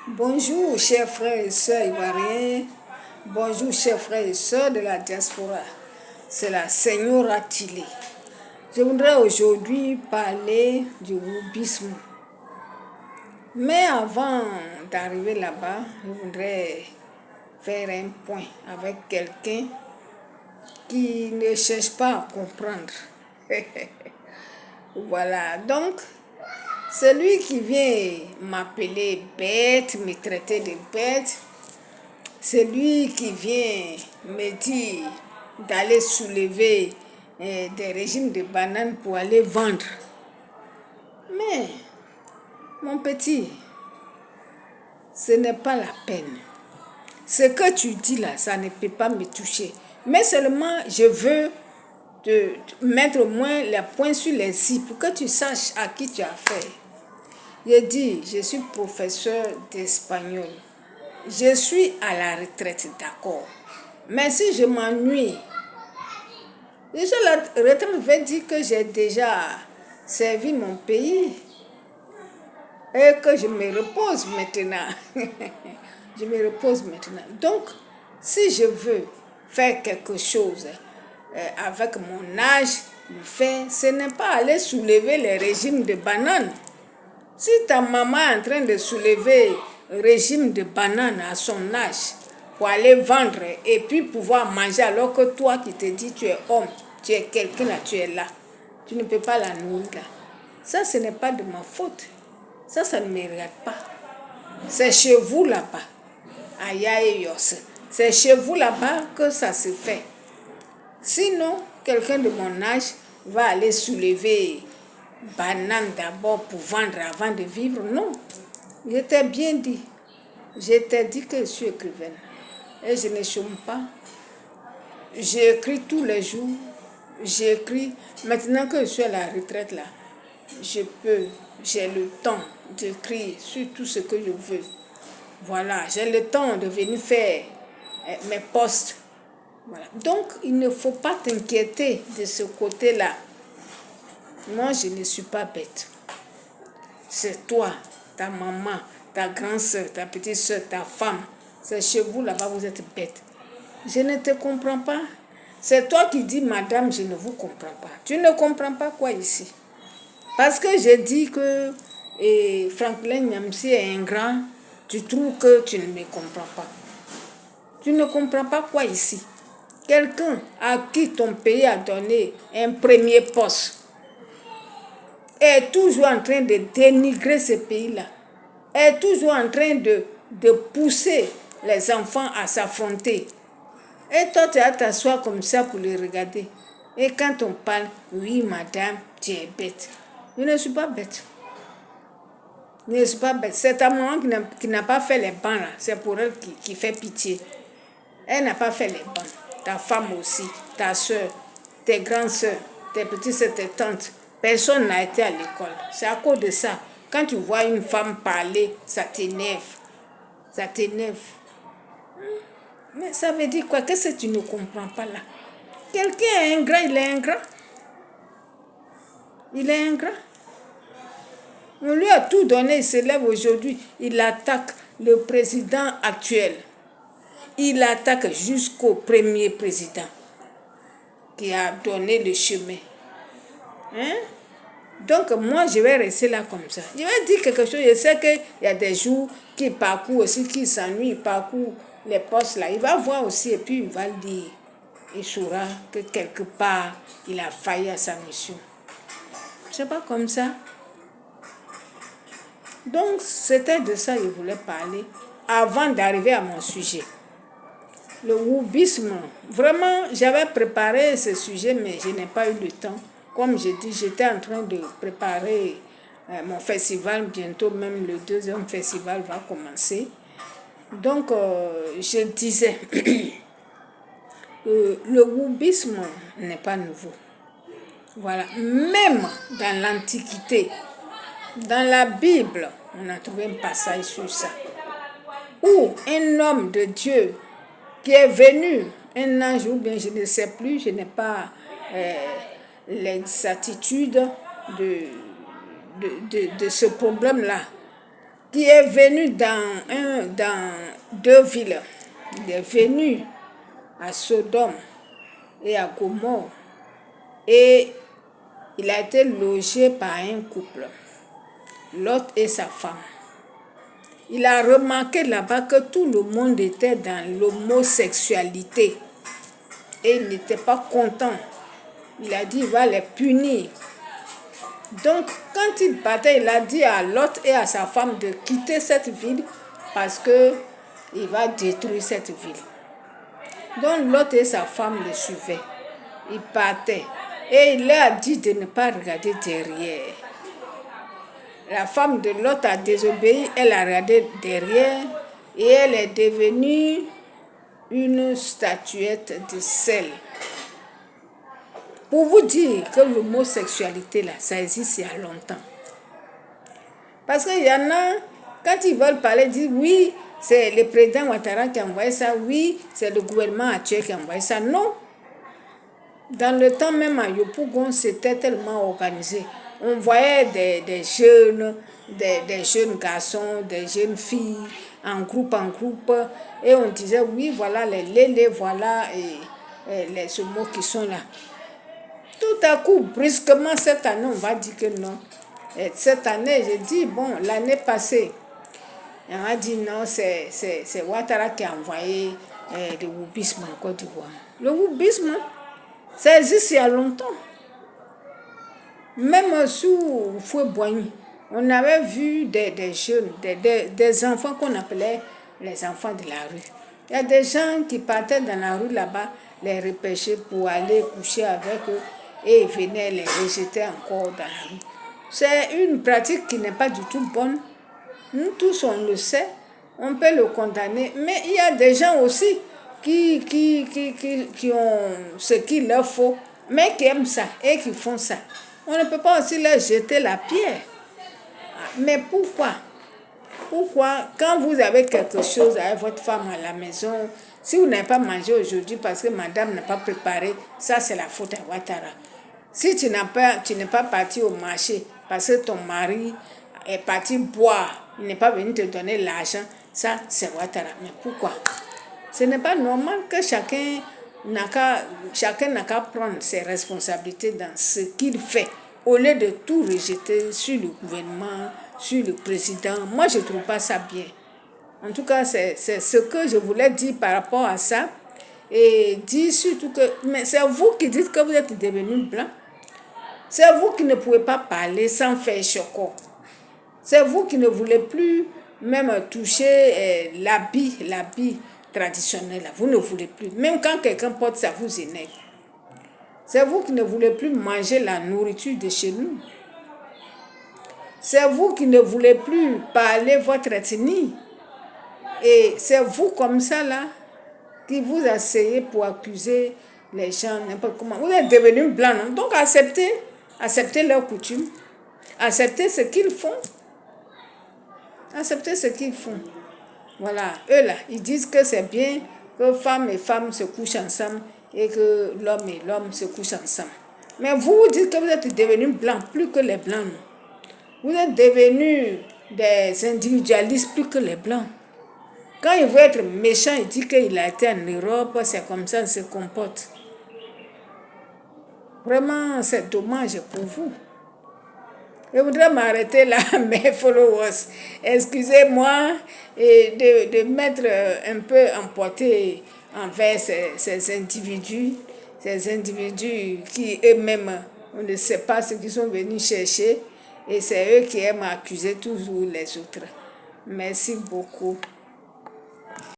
Bonjour, chers frères et sœurs ivoiriens. Bonjour, chers frères et sœurs de la diaspora. C'est la Señora Tilly. Je voudrais aujourd'hui parler du wokisme. Mais avant d'arriver là-bas, je voudrais faire un point avec quelqu'un qui ne cherche pas à comprendre. Voilà, donc, celui qui vient m'appeler bête, me traiter de bête, celui qui vient me dire d'aller soulever des régimes de bananes pour aller vendre. Mais, mon petit, ce n'est pas la peine. Ce que tu dis là, ça ne peut pas me toucher. Mais seulement, je veux te mettre au moins les points sur les i pour que tu saches à qui tu as affaire. Je dis, je suis professeur d'espagnol. Je suis à la retraite, d'accord. Mais si je m'ennuie, la retraite veut dire que j'ai déjà servi mon pays et que je me repose maintenant. Je me repose maintenant. Donc, si je veux faire quelque chose avec mon âge, ce n'est pas aller soulever les régimes de bananes. Si ta maman est en train de soulever le régime de bananes à son âge pour aller vendre et puis pouvoir manger alors que toi qui te dis tu es homme, tu es quelqu'un là, tu es là, tu ne peux pas la nourrir là. Ça, ce n'est pas de ma faute. Ça ne me regarde pas. C'est chez vous là-bas. C'est chez vous là-bas que ça se fait. Sinon, quelqu'un de mon âge va aller soulever banane d'abord pour vendre avant de vivre. Non. Je t'ai bien dit. Je t'ai dit que je suis écrivaine. Et je ne chôme pas. J'écris tous les jours. J'écris. Maintenant que je suis à la retraite là, j'ai le temps d'écrire sur tout ce que je veux. Voilà, j'ai le temps de venir faire mes posts. Voilà. Donc, il ne faut pas t'inquiéter de ce côté-là. Moi, je ne suis pas bête. C'est toi, ta maman, ta grande soeur, ta petite soeur, ta femme. C'est chez vous là-bas, vous êtes bête. Je ne te comprends pas. C'est toi qui dis, madame, je ne vous comprends pas. Tu ne comprends pas quoi ici? Parce que j'ai dit que Franklin Nyamsi est ingrat, tu trouves que tu ne me comprends pas. Tu ne comprends pas quoi ici? Quelqu'un à qui ton pays a donné un premier poste est toujours en train de dénigrer ce pays-là, est toujours en train de pousser les enfants à s'affronter. Et toi, tu vas t'asseoir comme ça pour les regarder. Et quand on parle, oui, madame, tu es bête. Je ne suis pas bête. Je ne suis pas bête. C'est ta maman qui n'a pas fait les bancs là. C'est pour elle qui fait pitié. Elle n'a pas fait les bancs. Ta femme aussi, ta soeur, tes grandes soeurs, tes petites soeurs, tes tantes. Personne n'a été à l'école. C'est à cause de ça. Quand tu vois une femme parler, ça t'énerve. Ça t'énerve. Mais ça veut dire quoi? Qu'est-ce que tu ne comprends pas là? Quelqu'un est ingrat, il est ingrat. Il est ingrat. On lui a tout donné, il se lève aujourd'hui. Il attaque le président actuel. Il attaque jusqu'au premier président qui a donné le chemin. Hein? Donc moi, je vais rester là comme ça. Je vais dire quelque chose. Je sais qu'il y a des jours qui parcourent aussi, qui s'ennuient, il parcourt les postes là. Il va voir aussi et puis il va le dire. Il saura que quelque part, il a failli à sa mission. C'est pas comme ça. Donc, c'était de ça que je voulais parler avant d'arriver à mon sujet. Le wokisme. Vraiment, j'avais préparé ce sujet, mais je n'ai pas eu le temps. Comme je dis, j'étais en train de préparer mon festival. Bientôt, même le deuxième festival va commencer. Donc, je disais que le wokisme n'est pas nouveau. Voilà. Même dans l'Antiquité, dans la Bible, on a trouvé un passage sur ça. Où un homme de Dieu qui est venu, un ange ou bien je ne sais plus, je n'ai pas l'exactitude de ce problème-là. qui est venu dans 2 villes. Il est venu à Sodome et à Gomorrhe et il a été logé par un couple, Lot et sa femme. Il a remarqué là-bas que tout le monde était dans l'homosexualité et il n'était pas content. Il a dit il va les punir. Donc, quand il partait, il a dit à Lot et à sa femme de quitter cette ville parce qu'il va détruire cette ville. Donc, Lot et sa femme le suivaient. Ils partaient. Et il leur a dit de ne pas regarder derrière. La femme de Lot a désobéi, elle a regardé derrière et elle est devenue une statuette de sel. Pour vous dire que l'homosexualité, là, ça existe il y a longtemps. Parce qu'il y en a, quand ils veulent parler, ils disent oui, c'est le président Ouattara qui a envoyé ça, oui, c'est le gouvernement actuel qui a envoyé ça. Non. Dans le temps même à Yopougon, c'était tellement organisé. On voyait des jeunes garçons, des jeunes filles, en groupe, et on disait oui, voilà les lélés, voilà les homos qui sont là. Tout à coup, brusquement, cette année, on va dire que non. Et cette année, j'ai dit, bon, l'année passée, on a dit non, c'est Ouattara qui a envoyé le wubisme en Côte d'Ivoire. Le wubisme, ça existe il y a longtemps. Même sous Fouet-Boigny, on avait vu des jeunes, des enfants qu'on appelait les enfants de la rue. Il y a des gens qui partaient dans la rue là-bas, les repêcher pour aller coucher avec eux et ils venaient les rejeter encore dans la rue. C'est une pratique qui n'est pas du tout bonne. Nous tous, on le sait, on peut le condamner. Mais il y a des gens aussi qui ont ce qu'il leur faut, mais qui aiment ça et qui font ça. On ne peut pas aussi leur jeter la pierre. Mais pourquoi? Pourquoi, quand vous avez quelque chose avec votre femme à la maison, si vous n'avez pas mangé aujourd'hui parce que madame n'a pas préparé, ça c'est la faute à Ouattara. Si tu n'es pas parti au marché parce que ton mari est parti boire, il n'est pas venu te donner l'argent, ça c'est Ouattara. Mais pourquoi? Ce n'est pas normal que chacun n'a qu'à prendre ses responsabilités dans ce qu'il fait, au lieu de tout rejeter sur le gouvernement, sur le président. Moi, je ne trouve pas ça bien. En tout cas, c'est ce que je voulais dire par rapport à ça. Et dire surtout que mais c'est vous qui dites que vous êtes devenu blanc. C'est vous qui ne pouvez pas parler sans faire choco. C'est vous qui ne voulez plus même toucher l'habit traditionnel. Vous ne voulez plus. Même quand quelqu'un porte ça, vous énerve. C'est vous qui ne voulez plus manger la nourriture de chez nous. C'est vous qui ne voulez plus parler votre ethnie. Et c'est vous comme ça là qui vous asseyez pour accuser les gens n'importe comment. Vous êtes devenus blancs, non? Donc acceptez leurs coutumes. Acceptez ce qu'ils font. Acceptez ce qu'ils font. Voilà, eux là, ils disent que c'est bien que femmes et femmes se couchent ensemble et que l'homme et l'homme se couchent ensemble. Mais vous dites que vous êtes devenus blancs plus que les blancs. Vous êtes devenus des individualistes plus que les blancs. Quand il veut être méchant, il dit qu'il a été en Europe, c'est comme ça qu'il se comporte. Vraiment, c'est dommage pour vous. Je voudrais m'arrêter là, mes followers. Excusez-moi de m'être un peu emporté envers ces individus qui eux-mêmes, on ne sait pas ce qu'ils sont venus chercher et c'est eux qui aiment accuser toujours les autres. Merci beaucoup.